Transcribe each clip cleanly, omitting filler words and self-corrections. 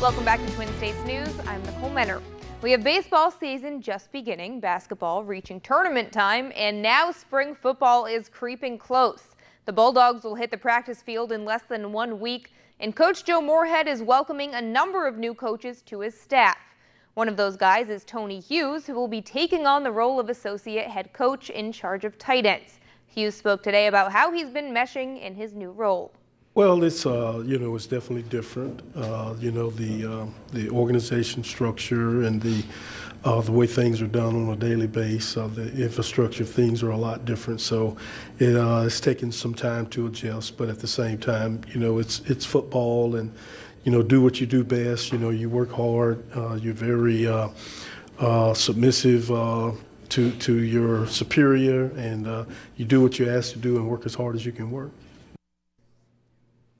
Welcome back to Twin States News. I'm Nicole Menner. We have baseball season just beginning, basketball reaching tournament time, and now spring football is creeping close. The Bulldogs will hit the practice field in less than 1 week, and Coach Joe Moorhead is welcoming a number of new coaches to his staff. One of those guys is Tony Hughes, who will be taking on the role of associate head coach in charge of tight ends. Hughes spoke today about how he's been meshing in his new role. Well, it's it's definitely different. The organization structure and the way things are done on a daily basis, the infrastructure of things are a lot different. So it's taken some time to adjust, but at the same time, it's football, and do what you do best. You work hard. You're very submissive to your superior, and you do what you're asked to do and work as hard as you can work.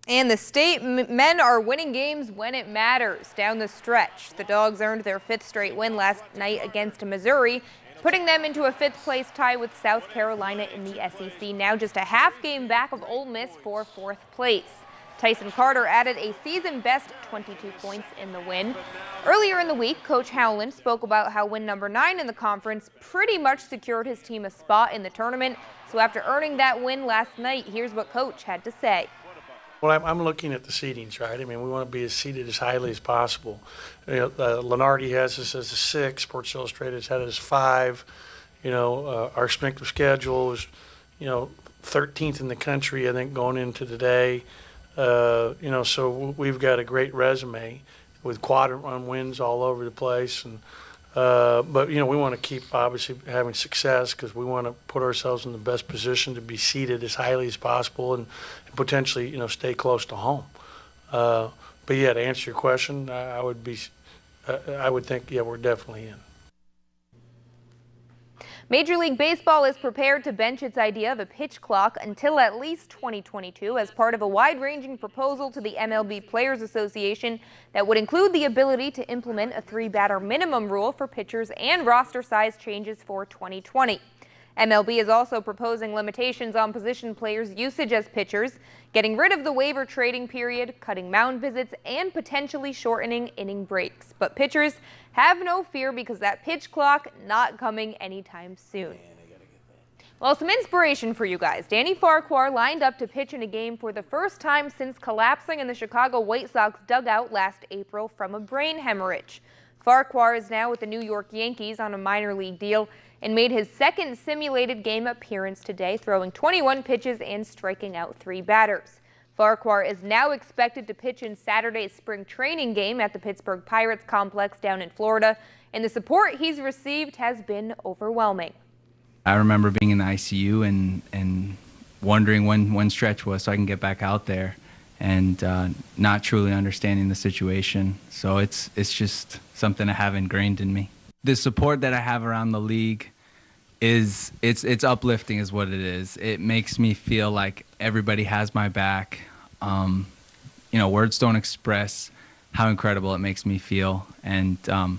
And the state men are winning games when it matters down the stretch. The Dogs earned their 5th straight win last night against Missouri, putting them into a 5th place tie with South Carolina in the SEC, now just a half game back of Ole Miss for 4th place. Tyson Carter added a season-best 22 points in the win. Earlier in the week, Coach Howland spoke about how win number 9 in the conference pretty much secured his team a spot in the tournament. So after earning that win last night, here's what Coach had to say. Well, I'm looking at the seedings, right? I mean, we want to be seated as highly as possible. Lenardi has us as a 6. Sports Illustrated has had it as 5. Our strength of schedule is, 13th in the country, I think, going into today. So we've got a great resume with quadrant run wins all over the place. But we want to keep obviously having success because we want to put ourselves in the best position to be seated as highly as possible and potentially, stay close to home. But yeah, to answer your question, I would think, yeah, we're definitely in. Major League Baseball is prepared to bench its idea of a pitch clock until at least 2022 as part of a wide-ranging proposal to the MLB Players Association that would include the ability to implement a 3-batter minimum rule for pitchers and roster size changes for 2020. MLB is also proposing limitations on position players' usage as pitchers, getting rid of the waiver trading period, cutting mound visits, and potentially shortening inning breaks. But pitchers have no fear because that pitch clock not coming anytime soon. Well, some inspiration for you guys. Danny Farquhar lined up to pitch in a game for the first time since collapsing in the Chicago White Sox dugout last April from a brain hemorrhage. Farquhar is now with the New York Yankees on a minor league deal and made his 2nd simulated game appearance today, throwing 21 pitches and striking out 3 batters. Farquhar is now expected to pitch in Saturday's spring training game at the Pittsburgh Pirates complex down in Florida, and the support he's received has been overwhelming. I remember being in the ICU and wondering when stretch was so I can get back out there, and not truly understanding the situation. So it's just something I have ingrained in me. The support that I have around the league it's uplifting is what it is. It makes me feel like everybody has my back. Words don't express how incredible it makes me feel. And I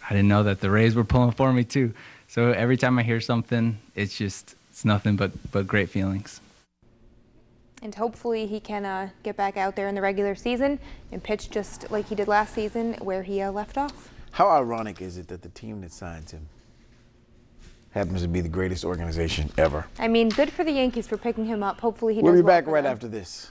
didn't know that the Rays were pulling for me too. So every time I hear something, it's nothing but great feelings. And hopefully he can get back out there in the regular season and pitch just like he did last season where he left off. How ironic is it that the team that signs him happens to be the greatest organization ever? I mean, good for the Yankees for picking him up. Hopefully he does well. We'll be back right after this.